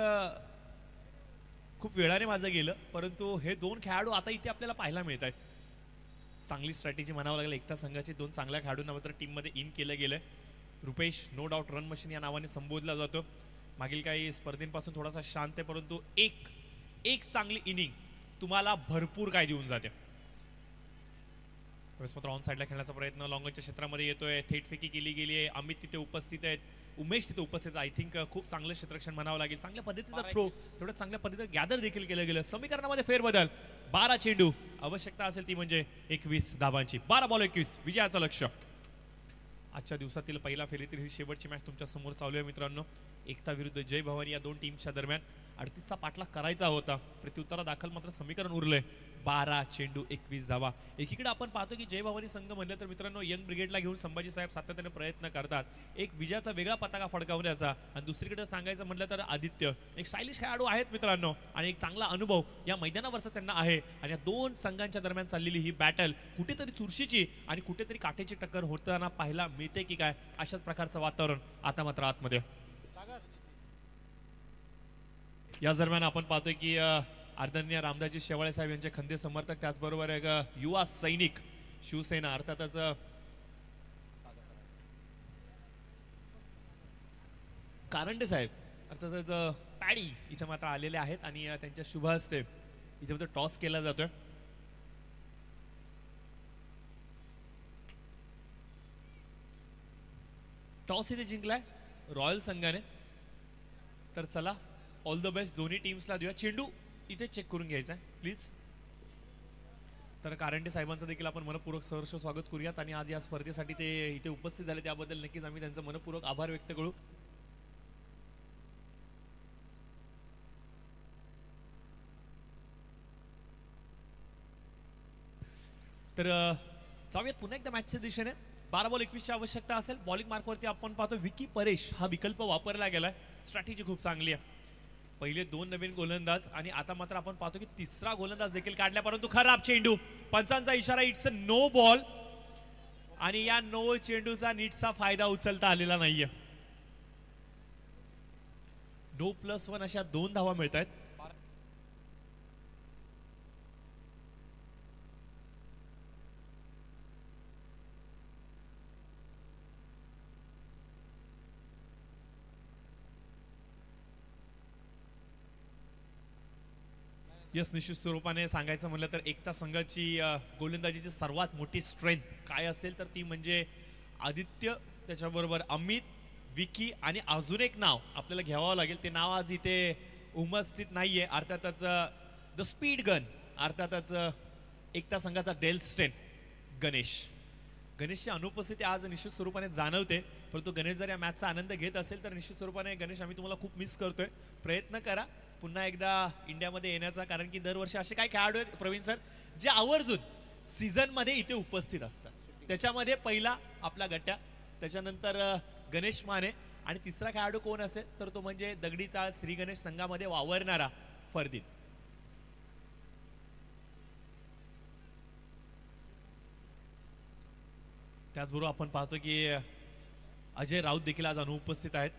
खूप वेळाने माझं गेलं, परंतु हे दोन खेळाडू आता इथे आपल्याला पाहायला मिळत आहेत. चांगली स्ट्रॅटेजी म्हणावं लागेल. एकता संघाची दोन चांगल्या खेळाडूंना मात्र टीममध्ये इन केलं गेलंय. Rupesh no doubt run machine या नावाने संबोधला जातो. मागील काही स्पर्धेपासून थोडासा शांत आहे, परंतु एक चांगली इनिंग तुम्हाला भरपूर काय देऊन जाते. मात्र ऑन साईडला खेळण्याचा प्रयत्न लॉंगच्या क्षेत्रामध्ये येतोय. थेट फेकी केली गेली आहे. अमित तिथे उपस्थित आहेत, उमेश तिथे उपस्थित. आय थिंक खूप चांगलं क्षेत्ररक्षण म्हणावं लागेल. चांगल्या पद्धतीचा थ्रो, तेवढं चांगल्या पद्धतीने गॅदर देखील केलं गेलं. समीकरणामध्ये फेरबदल. 12 चेंडू, आवश्यकता असेल ती म्हणजे 21 धावांची. 12 बॉल 21, विजयाचं लक्ष. आजच्या दिवसातील पहिला फेरीतील ही शेवटची मॅच तुमच्या समोर चालू आहे मित्रांनो. एकता विरुद्ध जय भवानी या दोन टीमच्या दरम्यान 38चा पाठलाग करायचा होता. प्रत्युत्तरा दाखल मात्र समीकरण उरलंय. 12 चेंडू 21 धावा. एकीकडे आपण पाहतो की जय भवानी संघ म्हणलं तर मित्रांनो यंग ब्रिगेडला घेऊन संभाजी साहेब सातत्याने प्रयत्न करतात एक विजयाचा वेगळा पताका फडकावण्याचा. आणि दुसरीकडे सांगायचं म्हटलं तर आदित्य एक स्टायलिश खेळाडू आहेत मित्रांनो आणि एक चांगला अनुभव या मैदानावरचा त्यांना आहे. आणि या दोन संघांच्या दरम्यान चाललेली ही बॅटल कुठेतरी चुरशीची आणि कुठेतरी काठीची टक्कर होताना पाहायला मिळते की काय अशाच प्रकारचं वातावरण आता मात्र आतमध्ये. या दरम्यान आपण पाहतोय की आदरणीय रामदासजी शेवाळे साहेब यांचे खंदे समर्थक त्याचबरोबर एक युवा सैनिक शिवसेना अर्थातच कारंडे साहेब अर्थातच पॅडी इथे मात्र आलेले आहेत आणि त्यांच्या शुभ हस्ते इथे मात्र टॉस केला जातोय. टॉस इथे जिंकलाय रॉयल संघाने. तर चला ऑल द बेस्ट दोन्ही टीम्सला देऊया. चेंडू इथे चेक करून घ्यायचा आहे प्लीज. तर कारंडे साहेबांचं देखील आपण मनपूर्वक सहर्ष स्वागत करूयात आणि आज या स्पर्धेसाठी ते इथे उपस्थित झाले त्याबद्दल नक्कीच आम्ही त्यांचं मनपूर्वक आभार व्यक्त करू. तर जाऊयात पुन्हा एकदा मॅचच्या दिशेने. 12 बॉल 21 ची आवश्यकता असेल. बॉलिंग मार्कवरती आपण पाहतो विकी परेश हा विकल्प वापरला गेलाय. स्ट्रॅटेजी खूप चांगली आहे. पहिले दोन नवीन गोलंदाज आणि आता मात्र आपण पाहतो की तिसरा गोलंदाज देखील काढला परंतु खराब चेंडू. पंचांचा इशारा इट्स अ नो बॉल आणि या नो चेंडूचा नीटचा फायदा उचलता आलेला नाहीये. नो +1 अशा 2 धावा मिळत आहेत. यस निश्चित स्वरूपाने सांगायचं म्हटलं तर एकता संघाची गोलंदाजीची सर्वात मोठी स्ट्रेंथ काय असेल तर ती म्हणजे आदित्य त्याच्याबरोबर अमित विकी आणि अजून एक नाव आपल्याला घ्यावं लागेल. ते नाव आज इथे उपस्थित नाहीये. अर्थातच द स्पीड गन अर्थातच एकता संघाचा डेल स्टेन गणेशची अनुपस्थिती आज निश्चित स्वरूपाने जाणवते. परंतु गणेश जर या मॅचचा आनंद घेत असेल तर निश्चित स्वरूपाने गणेश आम्ही तुम्हाला खूप मिस करतोय. प्रयत्न करा पुन्हा एकदा इंडियामध्ये येण्याचा कारण की दरवर्षी असे काय खेळाडू आहेत प्रवीण सर जे आवर्जून सीझन मध्ये इथे उपस्थित असतात. त्याच्यामध्ये पहिला आपला गट्ट्या त्याच्यानंतर गणेश माने आणि तिसरा खेळाडू कोण असेल तर तो म्हणजे दगडी चाळ श्री गणेश संघामध्ये वावरणारा फरदीन. त्याचबरोबर आपण पाहतो की अजय राऊत देखील आज अनुपस्थित आहेत.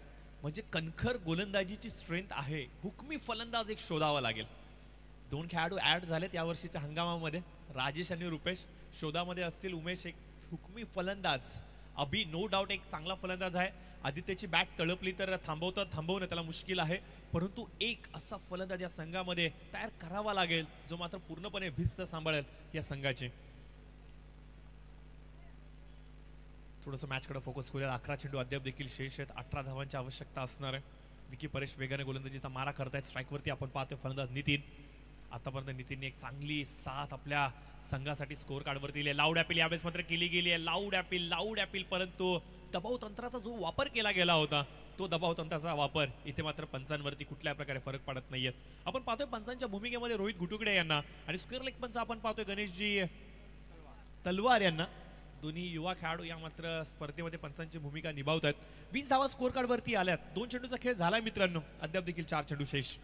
म्हणजे कणखर गोलंदाजीची स्ट्रेंथ आहे. हुकमी फलंदाज एक शोधावा लागेल. 2 खेळाडू ऍड झालेत या वर्षीच्या हंगामामध्ये. राजेश आणि रुपेश शोधामध्ये असतील. उमेश एक हुकमी फलंदाज. अभि नो डाऊट एक चांगला फलंदाज आहे. आदित्यची बॅट तळपली तर थांबवणं त्याला मुश्किल आहे. परंतु एक असा फलंदाज या संघामध्ये तयार करावा लागेल जो मात्र पूर्णपणे भिस्त सांभाळेल या संघाची. थोडंसं मॅचकडे फोकस करूया. 11 चेंडू अद्याप देखील शेष आहेत. 18 धावांची आवश्यकता असणार आहे. विकी परेश वेगाने गोलंदाजीचा मारा करतायत. स्ट्राईकवरती आपण पाहतोय फलंदाज नितीन. आतापर्यंत नितीनने एक चांगली साथ आपल्या संघासाठी स्कोअर कार्डवरती दिली. लाऊड ॲपील यावेळेस मात्र केली गेली आहे. लाऊड ॲपील परंतु दबाव तंत्राचा जो वापर केला गेला होता तो दबाव तंत्राचा वापर इथे मात्र पंचांवरती कुठल्या प्रकारे फरक पडत नाहीये. आपण पाहतोय पंचांच्या भूमिकेमध्ये रोहित घुटुकडे यांना आणि स्क्वेअर लेग पंच आपण पाहतोय गणेशजी तलवार यांना. दोन्ही युवा खेळाडू या मात्र स्पर्धेमध्ये पंचांची भूमिका निभावत आहेत. 20 धावा स्कोअर कार्डवरती आल्यात. 2 चेंडूचा खेळ झालाय मित्रांनो. अद्याप देखील 4 चेंडू शेष.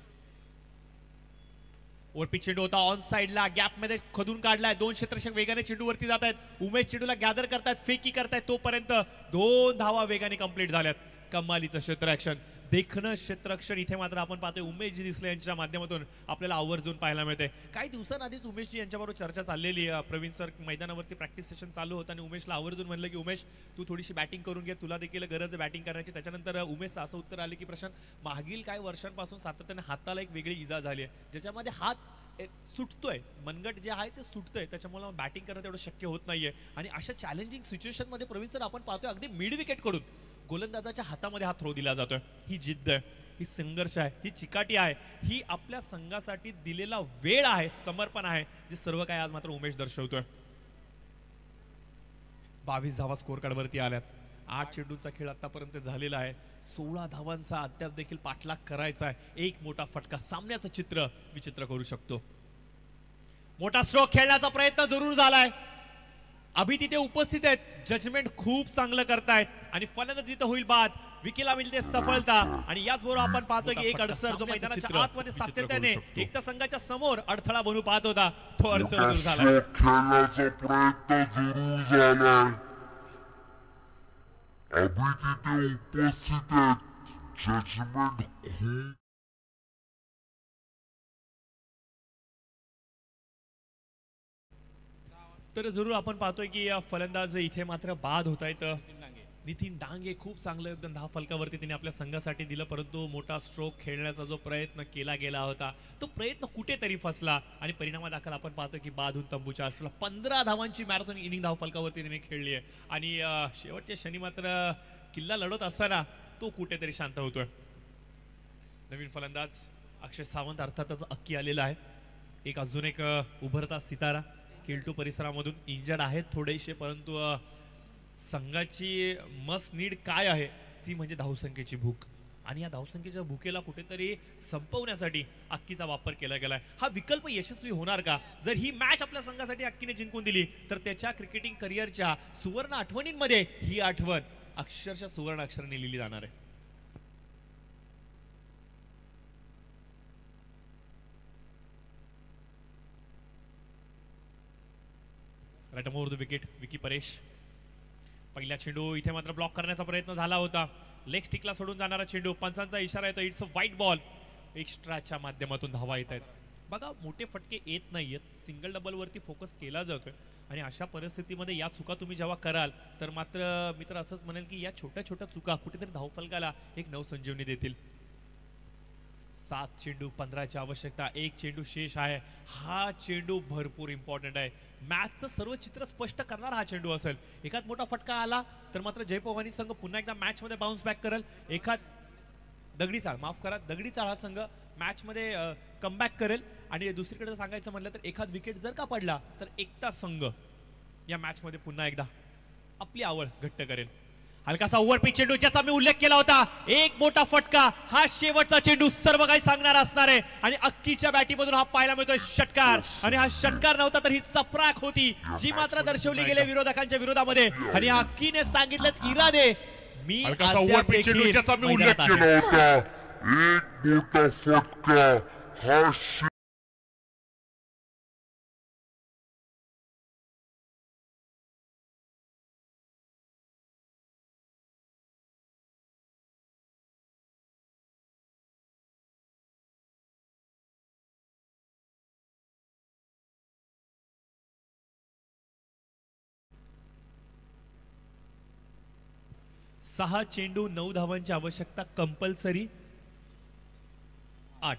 ओव्हरपिच चेंडू होता ऑन साइडला गॅपमध्ये खोदून काढलाय. 2 क्षेत्ररक्षक वेगाने चेंडूवरती जात आहेत. उमेश चेंडूला गॅदर करतायत फेकी करतायत तोपर्यंत 2 धावा वेगाने कंप्लीट झाल्यात. कमालीचं क्षेत्ररक्षण देखणं क्षेत्ररक्षण इथे मात्र आपण पाहतोय उमेशजी दिसले यांच्या माध्यमातून आपल्याला आवर्जून पाहायला मिळते. काही दिवसांआधीच उमेशजी यांच्याबरोबर चर्चा चाललेली. प्रवीण सर मैदानावरती प्रॅक्टिस सेशन चालू होतं आणि उमेशला आवर्जून म्हणलं की उमेश तू थोडीशी बॅटिंग करून घे तुला देखील गरज आहे बॅटिंग करण्याची. त्याच्यानंतर उमेशचं असं उत्तर आलं की प्रशांत मागील काही वर्षांपासून सातत्याने हाताला एक वेगळी इजा झाली आहे ज्याच्यामध्ये हात सुटतोय मनगट जे आहे ते सुटतंय त्याच्यामुळे बॅटिंग करणं तेवढं शक्य होत नाहीये. आणि अशा चॅलेंजिंग सिच्युएशनमध्ये प्रवीण सर आपण पाहतोय अगदी मिड विकेट कडून गोलंदाजाच्या हातामध्ये हा थ्रो दिला जातोय. ही जिद्द आहे ही संघर्ष आहे ही चिकाटी आहे ही आपल्या संघासाठी दिलेला वेळ आहे समर्पण आहे जे सर्व काय आज मात्र उमेश दर्शवतोय. 22 धावा स्कोअर कार्डवरती आल्यात. 8 चेंडूंचा खेळ आतापर्यंत झालेला आहे. 16 धावांचा अद्याप देखील पाठलाग करायचा आहे. एक मोठा फटका सामन्याचं चित्र विचित्र करू शकतो. मोठा स्ट्रोक खेळण्याचा प्रयत्न जरूर झालाय. अभि तिथे उपस्थित आहेत, जजमेंट खूप चांगलं करतायत आणि फलंदाज जिथं होईल बाद, विकीला मिळते सफलता. आणि याचबरोबर आपण पाहतो की एक अडसर जो मैदानाच्या आतमध्ये सातत्याने एक तर संघाच्या समोर अडथळा बनू पाहत होता, तो अडसर दूर झाला. खेळण्याचा प्रयत्न जरूर झालाय. अभि तिथे उपस्थित आहेत, जजमेंट खूप तर जरूर आपण पाहतोय की फलंदाज इथे मात्र बाद होत आहेत. नितीन डांगे खूप चांगलं योगदान 10 फलकावरती त्यांनी आपल्या संघासाठी दिलं, परंतु मोठा स्ट्रोक खेळण्याचा जो प्रयत्न केला गेला होता तो प्रयत्न कुठेतरी फसला आणि परिणामादाखल आपण पाहतोय की बाद होऊन तंबूच्या आशूला 15 धावांची मॅरेथॉन इनिंग 10 फलकावरती त्यांनी खेळली आहे. आणि शेवटच्या क्षणी मात्र किल्ला लढत असताना तो कुठेतरी शांत होतोय. नवीन फलंदाज अक्षय सावंत अर्थातच अक्की आलेला आहे. अजून एक उभरता सितारा किल्टू परिसरामधून इंजर्ड आहेत थोडेसे, परंतु संघाची मस्ट नीड काय आहे ती म्हणजे धावसंख्येची भूक. आणि या धावसंख्येच्या भूकेला कुठेतरी संपवण्यासाठी अक्कीचा वापर केला गेलाय. हा विकल्प यशस्वी होणार का? जर ही मॅच आपल्या संघासाठी अक्कीने जिंकून दिली तर त्याच्या क्रिकेटिंग करिअरच्या सुवर्ण आठवणींमध्ये ही आठवण अक्षरशः सुवर्ण अक्षराने लिहिली जाणार आहे. Right over the wicket Vicky Paresh. पहिला चेंडू इथे मात्र ब्लॉक करण्याचा प्रयत्न झाला होता. लेग स्टिकला सोडून जाणारा चेंडू, पंचांचा इशारा येतो, इट्स अ व्हाईट बॉल. एक्स्ट्राच्या माध्यमातून धावा येत आहेत. बघा मोठे फटके येत नाहीयेत, सिंगल डबल वरती फोकस केला जातोय आणि अशा परिस्थितीमध्ये या चुका तुम्ही जेव्हा कराल तर मात्र मी तर असंच म्हणेल की या छोट्या छोट्या चुका कुठेतरी धावफलकाला एक नवसंजीवनी देतील. 7 चेंडू 15ची आवश्यकता, 1 चेंडू शेष आहे. हा चेंडू भरपूर इम्पॉर्टंट आहे. मॅचचं सर्व चित्र स्पष्ट करणार हा चेंडू असेल. एखाद मोठा फटका आला तर मात्र जय पवानी संघ पुन्हा एकदा मॅच मध्ये बाउन्स बॅक करेल. एखाद दगडी चाळ हा संघ मॅच मध्ये कमबॅक करेल. आणि दुसरीकडे सांगायचं म्हणलं तर एखाद विकेट जर का पडला तर एकता संघ या मॅच मध्ये पुन्हा एकदा आपली आवड घट्ट करेल. हलकासा ओव्हरपिच चेंडू ज्याचा मी उल्लेख केला होता, एक मोठा फटका, हा शेवटचा चेंडू सर्व काही सांगणार असणार आहे. आणि अक्कीच्या बॅटीमधून हा पाहायला मिळतोय षटकार. आणि हा षटकार नव्हता तर ही चपराक होती जी मात्र दर्शवली गेली विरोधकांच्या विरोधामध्ये. आणि अक्कीने सांगितलं इरादे मी हलकासा ओव्हरपिच चेंडू ज्याचा मी उल्लेख केला होता, एक मोठा फटका, हा 6 चेंडू 9 धावांची आवश्यकता, कंपल्सरी 8.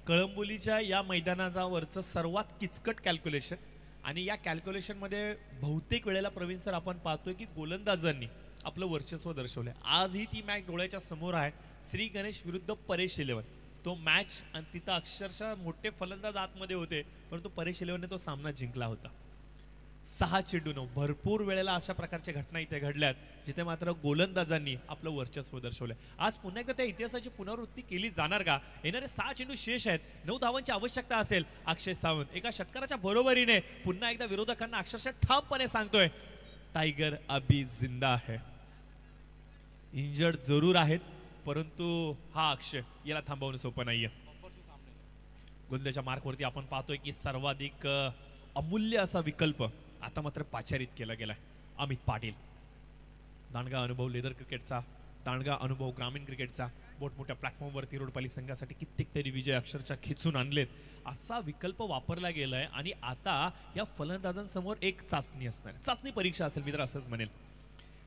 कळंबोलीच्या या मैदानाचा वरचं सर्वात किचकट कॅल्क्युलेशन. आणि या कॅल्क्युलेशन मध्ये बहुतेक वेळेला प्रवीण सर आपण पाहतोय की गोलंदाजांनी आपलं वर्चस्व दर्शवलंय. आजही ती मॅच डोळ्याच्या समोर आहे. श्री गणेश विरुद्ध परेश 11 तो मॅच, आणि तिथं अक्षरशः मोठे फलंदाज आतमध्ये होते परंतु परेश 11ने तो सामना जिंकला होता. 6 चेंडू 9. भरपूर वेळेला अशा प्रकारच्या घटना इथे घडल्यात जिथे मात्र गोलंदाजांनी आपलं वर्चस्व दर्शवलंय. आज पुन्हा एकदा त्या इतिहासाची पुनरावृत्ती केली जाणार का? येणारे 6 चेंडू शेष आहेत, 9 धावांची आवश्यकता असेल. अक्षय सावंत एका षटकाराच्या बरोबरीने पुन्हा एकदा विरोधकांना अक्षरशः ठामपणे सांगतोय टायगर अभी जिंदा है. इंजर्ड जरूर आहेत परंतु हा अक्षय याला थांबवणं सोपं नाहीये. गोलंदाजाच्या मार्कवरती आपण पाहतोय की सर्वाधिक अमूल्य असा विकल्प आता मात्र पाचारित केला गेलाय. अमित पाटील, दांडगा अनुभव लेदर क्रिकेटचा, दांडगा अनुभव ग्रामीण क्रिकेटचा, मोठमोठ्या प्लॅटफॉर्मवरती रोडपाली संघासाठी कित्येक तरी विजय अक्षरशः खिचून आणलेत. असा विकल्प वापरला गेलाय आणि आता या फलंदाजांसमोर एक चाचणी असणार, चाचणी परीक्षा असेल मी तर असंच म्हणेल.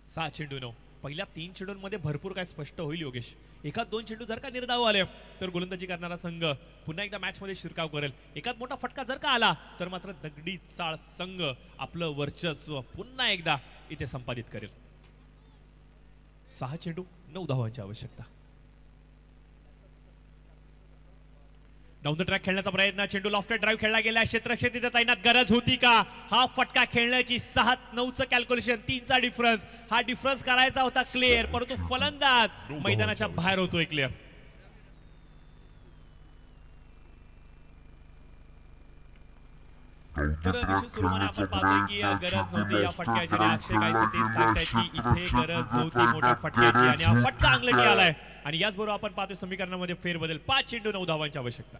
6 चेंडू 9. पहिल्या 3 चेंडूंमध्ये भरपूर काय स्पष्ट होईल योगेश. एखाद 2 चेंडू जर का निर्धाव आले तर गोलंदाजी करणारा संघ पुन्हा एकदा मॅच मध्ये शिरकाव करेल. एखाद मोठा फटका जर का आला तर मात्र दगडी चाळ संघ आपलं वर्चस्व पुन्हा एकदा इथे संपादित करेल. 6 चेंडू 9 धावांची आवश्यकता. डाऊन द ट्रॅक खेळण्याचा प्रयत्न, चेंडू लॉफ्टेड ड्राईव्ह खेळला गेला. क्षेत्ररक्षक तिथे तैनात, गरज होती का? हा फटका खेळण्याची 6-9चं कॅल्क्युलेशन, 3चा डिफरन्स, हा डिफरन्स करायचा होता क्लिअर परंतु फलंदाज मैदानाच्या बाहेर होतोय क्लिअर. तर निश्चित स्वरूपाने आपण पाहतोय की गरज नव्हती या फटक्याची आणि अक्षय काहीसे तेच सांगतायत की इथे गरज नव्हती मोठ्या फटक्याची आणि हा फटका अंगलटी आलाय आणि याचबरोबर आपण पाहतोय समीकरणामध्ये फेरबदल 5 चेंडू 9 धावांची आवश्यकता.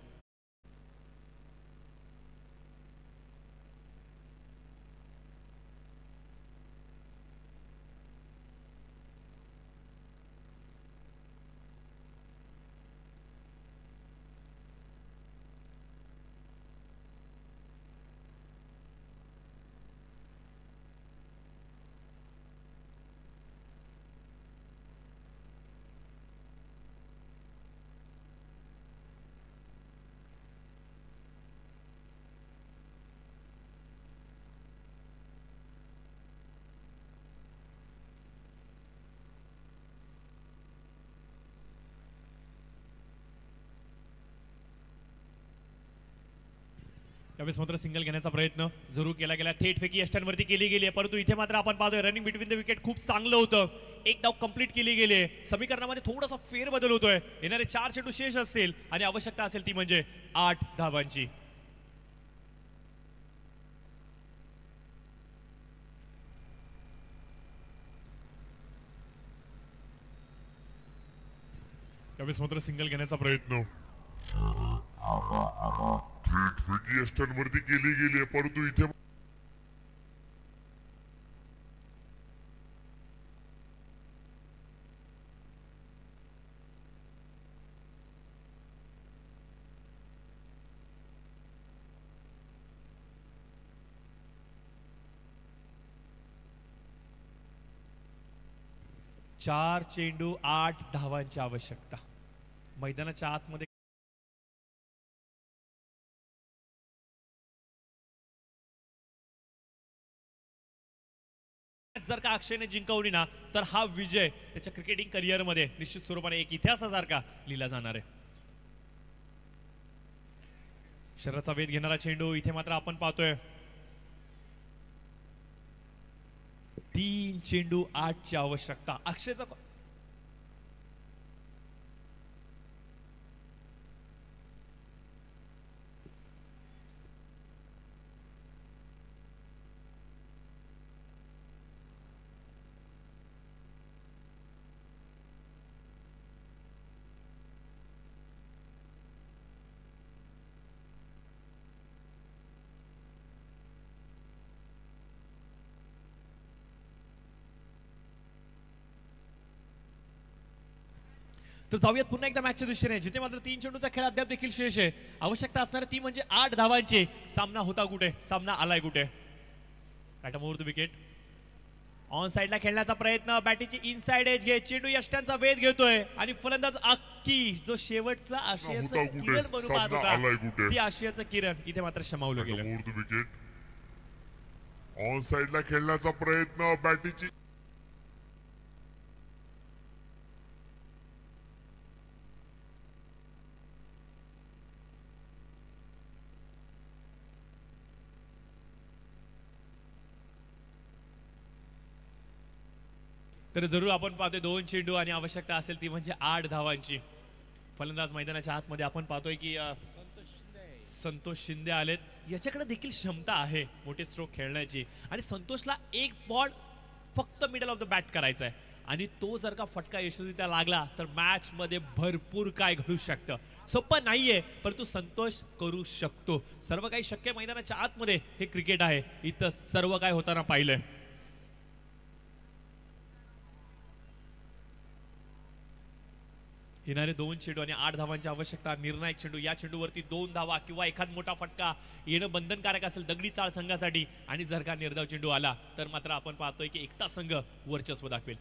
त्यावेळेस मात्र सिंगल घेण्याचा प्रयत्न जरूर केला गेला. थेट फेकी यष्टांवरती केली गेली आहे, परंतु इथे मात्र आपण पाहतोय रनिंग बिटवीन द विकेट खूप चांगलं होतं. एक डाव कंप्लीट केली गेली आहे. समीकरणामध्ये थोडासा फेरबदल होतोय. येणारे 4 चेंडू शेष असतील आणि आवश्यकता असेल ती म्हणजे 8 धावांची. त्यावेळेस मात्र सिंगल घेण्याचा प्रयत्न थेट फेकी यष्टांवरती केली गेली आहे, परंतु इथे 4 चेंडू 8 धावांची आवश्यकता. मैदानाच्या आतमध्ये जर का अक्षयने जिंकवली ना तर हा विजय त्याच्या क्रिकेटिंग करिअर मध्ये निश्चित स्वरूपाने एक इतिहासासारखा लिहिला जाणार आहे. शरीराचा वेध घेणारा चेंडू इथे मात्र आपण पाहतोय 3 चेंडू 8 ची आवश्यकता. अक्षयचा तर जाऊयात पुन्हा एकदा मॅचच्या दिशेने, जिथे मात्र 3 चेंडूचा खेळ अद्याप देखील शेष आहे. आवश्यकता असणार ती म्हणजे 8 धावांची. सामना होता कुठे, सामना आलाय कुठे. Bottom over the wicket. On साइडला खेळण्याचा प्रयत्न, बॅटीची इनसाइड एज घे, चेंडू यष्टांचा वेध घेतोय आणि फलंदाज अक्की जो शेवटचा आशयाचं किरण बनू पाहत होता, ती आशयाचं किरण इथे मात्र शमावलं गेलं. Over the wicket. ऑन साइडला खेळण्याचा प्रयत्न, बॅटीची तर जरूर आपण पाहतोय 2 चेंडू आणि आवश्यकता असेल ती म्हणजे 8 धावांची. फलंदाज मैदानाच्या आतमध्ये आपण पाहतोय की संतोष शिंदे आलेत. याच्याकडे देखील क्षमता आहे मोठे स्ट्रोक खेळण्याची आणि संतोषला एक बॉल फक्त मिडल ऑफ द बॅट करायचा आहे आणि तो जर का फटका यशस्वीरित्या लागला तर मॅच मध्ये भरपूर काय घडू शकतं. सोपं नाहीये परंतु संतोष करू शकतो. सर्व काही शक्य मैदानाच्या आतमध्ये हे क्रिकेट आहे. इथं सर्व काय होताना पाहिलंय. येणारे 2 चेंडू आणि 8 धावांची आवश्यकता. निर्णायक चेंडू, या चेंडूवरती 2 धावा किंवा एखाद मोठा फटका येणं बंधनकारक असेल दगडी चाळ संघासाठी आणि जर का निर्धाव चेंडू आला तर मात्र आपण पाहतोय की एकता संघ वर्चस्व दाखवेल.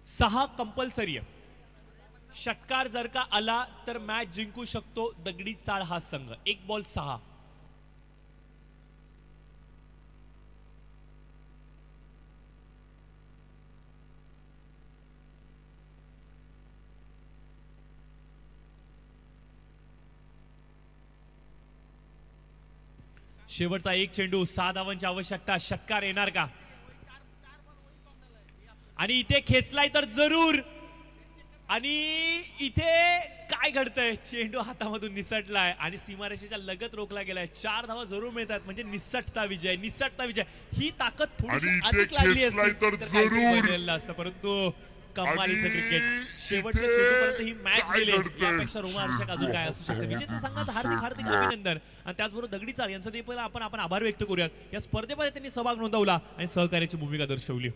सहा कंपल्सरी आहे. षटकार जर का आला तर मॅच जिंकू शकतो दगडी चाळ हा संघ. 1 बॉल 6. शेवटचा एक चेंडू 6 धावांची आवश्यकता, षटकार येणार का? आणि इथे खेचलाय तर जरूर. आणि इथे काय घडतंय? चेंडू हातामधून निसटलाय आणि सीमारेषेच्या लगत रोखला गेलाय. 4 धावा जरूर मिळतात म्हणजे निसटता विजय, निसटता विजय. ही ताकद थोडीशी आणि इथे अधिक लागली खेचलाय असती तर तर काहीतरी जरूर. बदललं असतं, परंतु कमालीचं आणि क्रिकेट. शेवटच्या इथे चेंडूपर्यंत ही मॅच काय गेली. घडतंय? यापेक्षा रोमांचक अजून काय असू शकतं? विजेत्या संघाचं हार्दिक हार्दिक अभिनंदन. आणि त्याचबरोबर दगडी चाळ यांचा देखील आपण आभार व्यक्त करूयात. या स्पर्धेमध्ये त्यांनी सहभाग नोंदवला आणि सहकार्याची भूमिका दर्शवली.